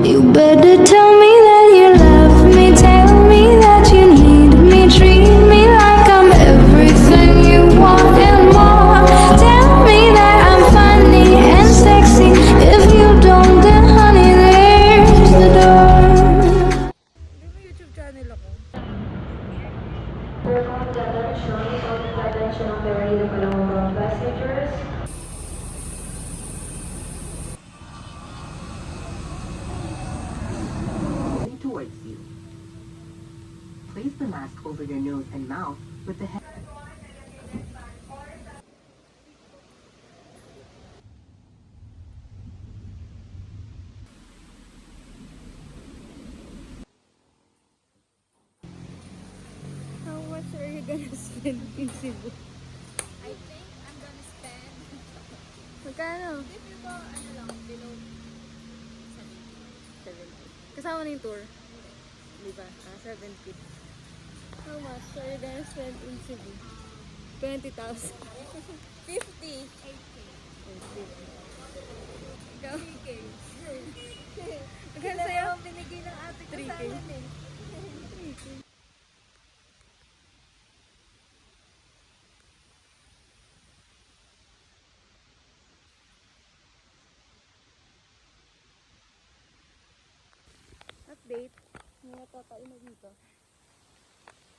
You better tell me that you love me, tell me that you need me, treat me like I'm everything you want and more. Tell me that I'm funny and sexy. If you don't, then honey, there's the door. Hindi mo YouTube channel ako. Towards you. Place the mask over your nose and mouth with the head. How much are you gonna spend in Cebu? I think I'm gonna spend, Magkano? if you go, ano lang, below 70. Kasama na yung tour. Diba? 70. How much are you gonna spend in Cebu? 20,000. 50. 8K. Ikaw? 3K. Magkano Kaya sa'yo? ang binigay ng ate ko 3K. sa akin eh. Update. May natatain na dito.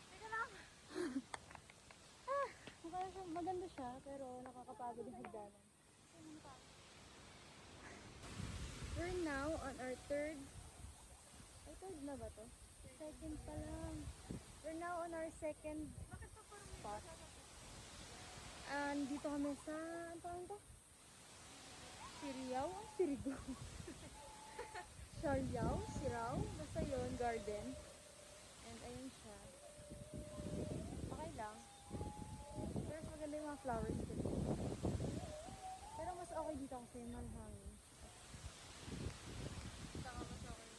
Teka lang. Maganda siya, pero nakakapagod yung hagdanan. We're now on our third na ba to? Second pa lang. We're now on our second spot. Dito kami sa, ano tawag to? Siriao? Sirigo? Siriao? Sirao? Basta yun, garden. And ayun siya. Okay lang. Pero mas maganda yung mga flowers dito. Pero mas okay dito kasi malhangin. Saka mas okay.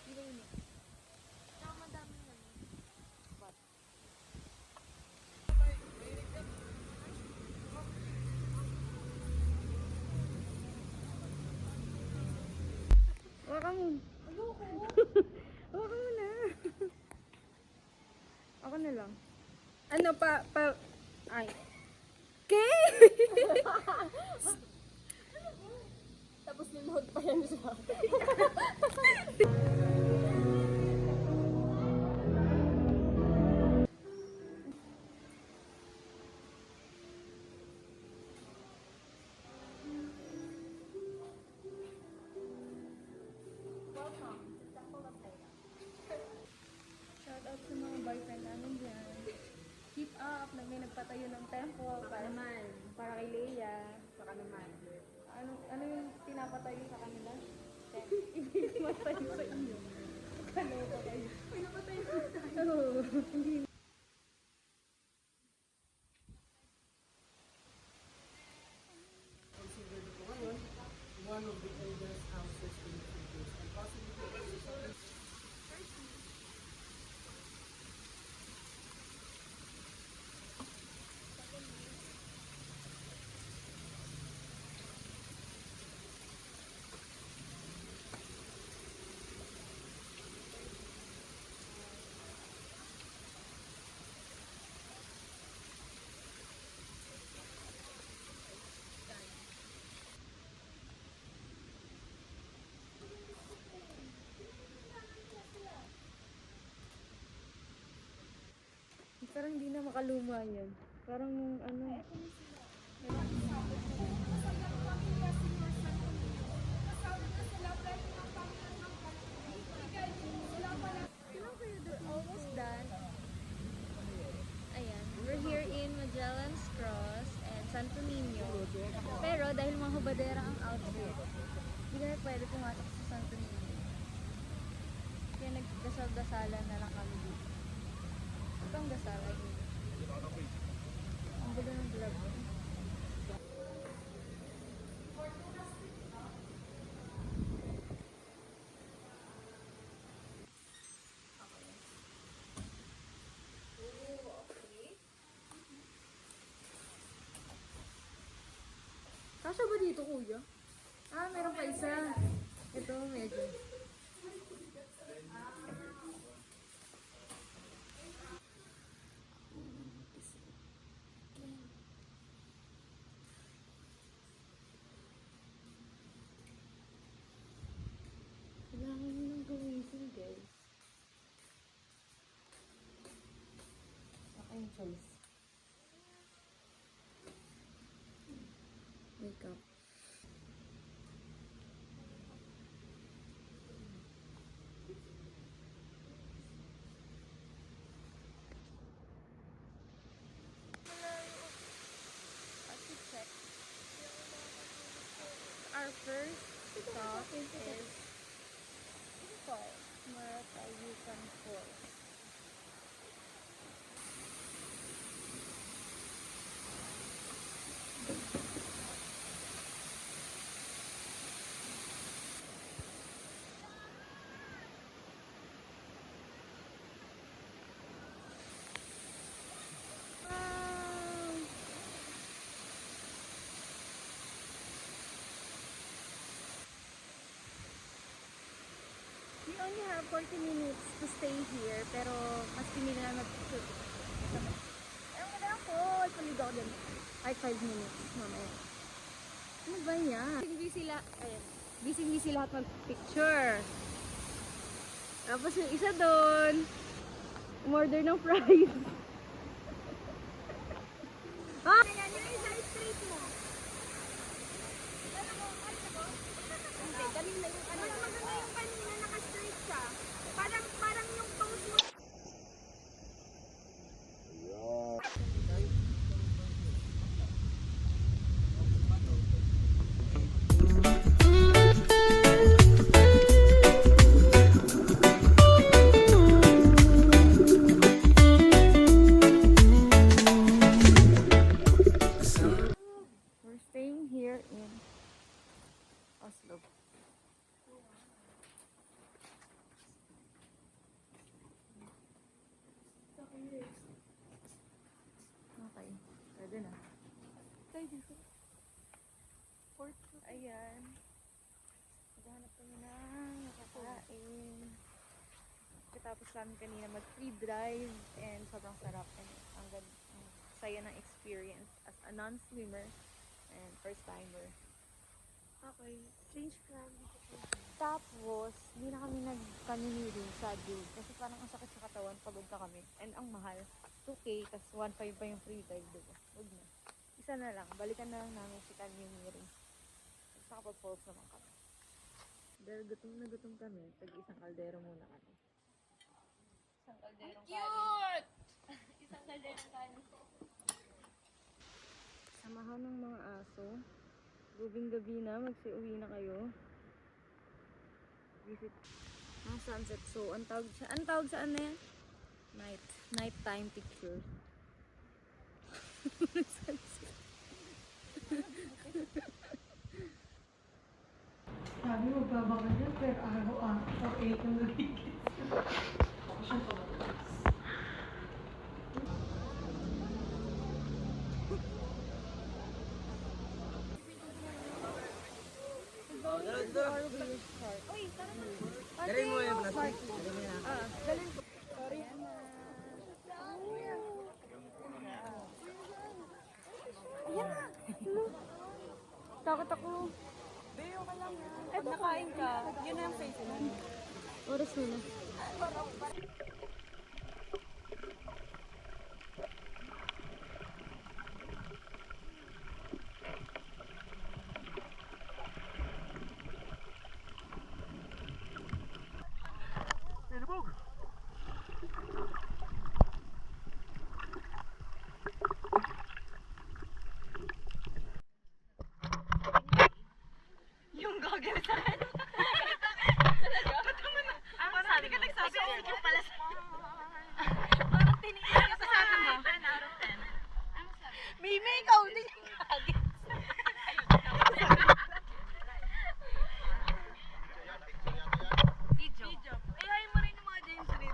Dito yun eh. Saka madaming ano. Spot. Waka mo. Ayoko. Waka mo na. Ako na lang. Ano ay. Okay? Tapos nanood pa yan siya. Shout out sa mga boyfriend namin dyan. Keep up na may nagpatayo ng temple para kay Leia. Baka naman. Ano yung pinapatayo sa kanila? Ibig matayo sa inyo. Kalaw pa kayo. Pinapatay na tayo. Oo. Hindi. One of the oldest houses in the Philippines and possibly Parang hindi na makaluma yan. Parang ano. We're almost done. Ayan. We're here in Magellan's Cross and Santo Niño. Pero dahil mga hubadera ang outfit, hindi na pwede pumasok sa Santo Niño. Kaya nagdasal-dasalan na lang kami dito. Ito ang dasalan. Ang gulo ng vlog ko. Kasya ba dito, kuya? Ah, meron pa isa. Ito, makeup. Our first stop is Maratayukan Falls. We only have 40 minutes to stay here, pero mas pinili na mag-picture. Ang ganda ng falls! Palido ako din. Ay, 5 minutes mamaya. Ano ba yan? Busy lahat mag-picture. Tapos yung isa doon, umorder ng fries. Ah! Ayan, yung isa straight mo. Hindi, kanina yung ano. Mas maganda yung kanina naka-straight siya. Parang yung pose mo. We're staying here in Oslo. Okay, pwede na. Ayan. Maghanap kami ng nakakain. Katapos namin kanina mag-free drive and sobrang sarap and ang saya ng experience as a non-swimmer and first timer. Okay, change plan. Tapos, hindi na kami nag-kaninirin sa June kasi parang ang sakit sa katawan, pagod na kami. And ang mahal, 2K, tas 1.5 pa yung free dive, diba? Huwag na. Isa na lang, balikan na lang namin si kaninirin. Tapos nakapag-falls naman kami. Dahil gutom na gutom kami, tag-isang kaldero muna kami. Isang kalderong kanin. Isang kalderong kanin. Samahan ng mga aso. Gabing-gabi na, magsiuwi na kayo. Visit ang sunset. So, ang tawag saan na yan? Nighttime picture. Sunset. Sabi mo, babaka niya, pero araw-araw, 8 ang nagigit. Dalhin mo yung plastic. Dalhin ko. Sorry. Ayan na. Takot ako. Bayo ka lang. Pag nakain ka, yun na yung face mo. Oras na. Yung goggle sa akin. Ang sabi ka nagsabi ko pala sa parang tinigil ka sa sabi mo. 10 out of 10. Mimi, ikaw hindi yung gagawin. Video. Ayaw mo rin yung mga James Reed.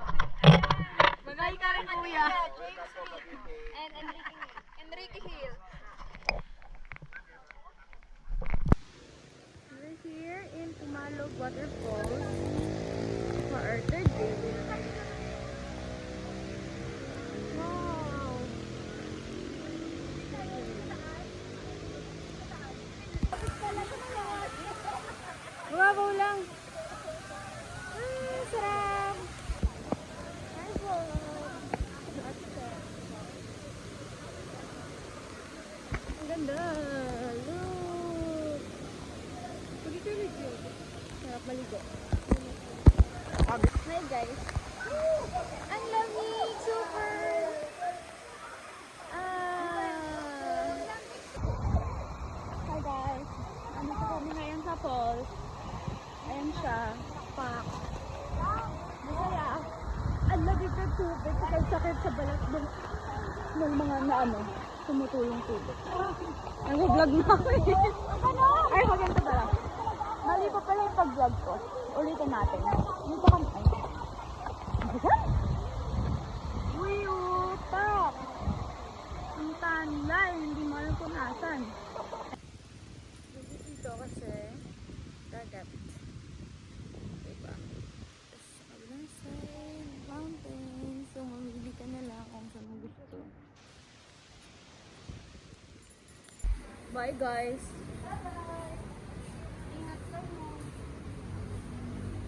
Magay ka rin kuya. James Reed. And Enrique Hill. We're here in Pumalog Waterfalls for our third day. Wow! Mababaw lang. Sarap! Ang ganda! Look! maligo. Hi guys. Ang lamig! Super! Hi guys. Andito kami ngayon sa falls. Ayan siya. Pak. Masaya. Ang lamig ng tubig. Ang sakit sa balat ng mga tumutulong tubig. Nag-vlog na ako eh. Ay, maganda pala. Mali pa pala yung pag-vlog ko. Ulitin natin. Dito kami. Ay. Uy, utak! Ang tanlay. Hindi mo alam kung nasan. Dito kasi dagat. Diba? Tapos, kabilang side, mountain. So, mamili ka na lang kung saan mo gusto. Bye guys! Ingat ka mo.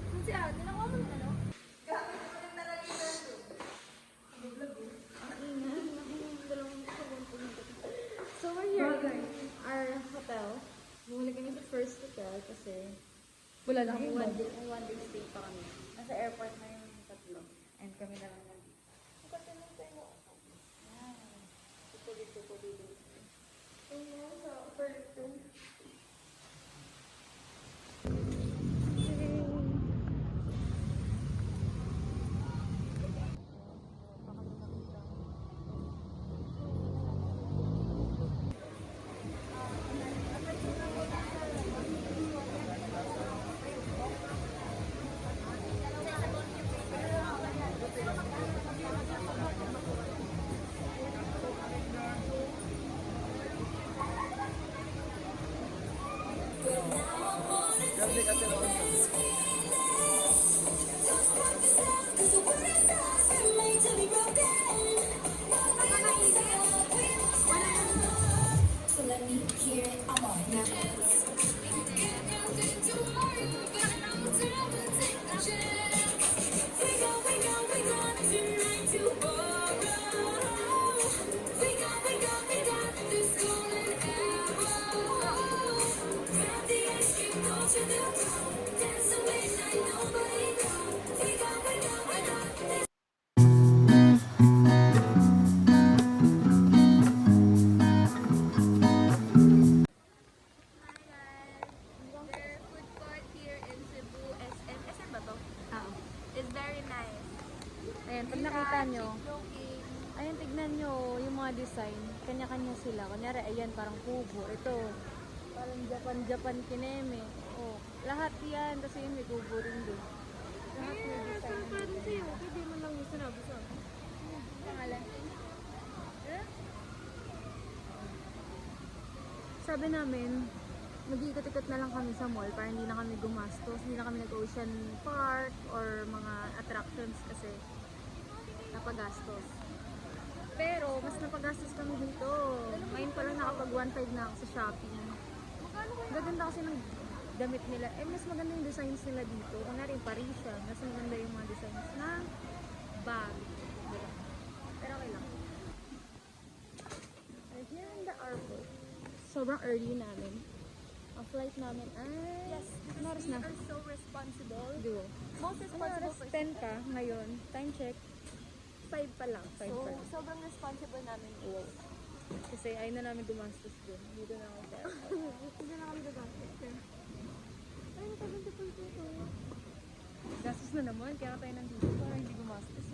Kasi dalawa mo na ano? Gamit mo yung nalagay na ito. Nag-vlog eh. Ang ingat. Dalawang sabon po nito. So we're here in our hotel. Bumuli kami sa first hotel kasi wala lang one day stay pa kami. Nasa airport na yung tatlo. And kami na lang nandito. Ang kasi nung tayo. Tupo-dito. Sa first room. Their food court here in Cebu, SM ba to? It's very nice. Ayan, pag nakita nyo, Joking. ayan, tignan nyo yung mga design. Kanya-kanya sila. Kunyari, ayan, parang kubo. Ito, parang Japan kineme. Oh, lahat yan. Kasi yun, may kubo rin doon. Lahat may design. Hindi mo lang yung sinabi sa Pangalan. Sabi namin, mag-iikot-ikot na lang kami sa mall para hindi na kami gumastos, hindi na kami nag-ocean park or mga attractions kasi napagastos. Pero, mas napagastos kami dito. Ngayon pa lang nakapag 1.5 na ako sa Shopee. Gaganda kasi ng damit nila. Eh, mas maganda yung designs nila dito. Kunwari yung Parisian, mas maganda yung mga designs na bag. Diba? Pero okay lang. And here in the airport. Sobrang early namin. Ang flight namin ay... Yes, because oras we na? are so responsible. Duo. Most Ano responsible oras? for 10 ka ngayon. Time check. 5 pa lang. 5 So, pa lang. sobrang responsible namin. Wow. Kasi ayaw na namin gumastos dun. Dito na ako sa airport. Hindi na kami gagastos. Ay, nakaganti po ito. Gastos na naman. Kaya tayo nandito para hindi gumastos.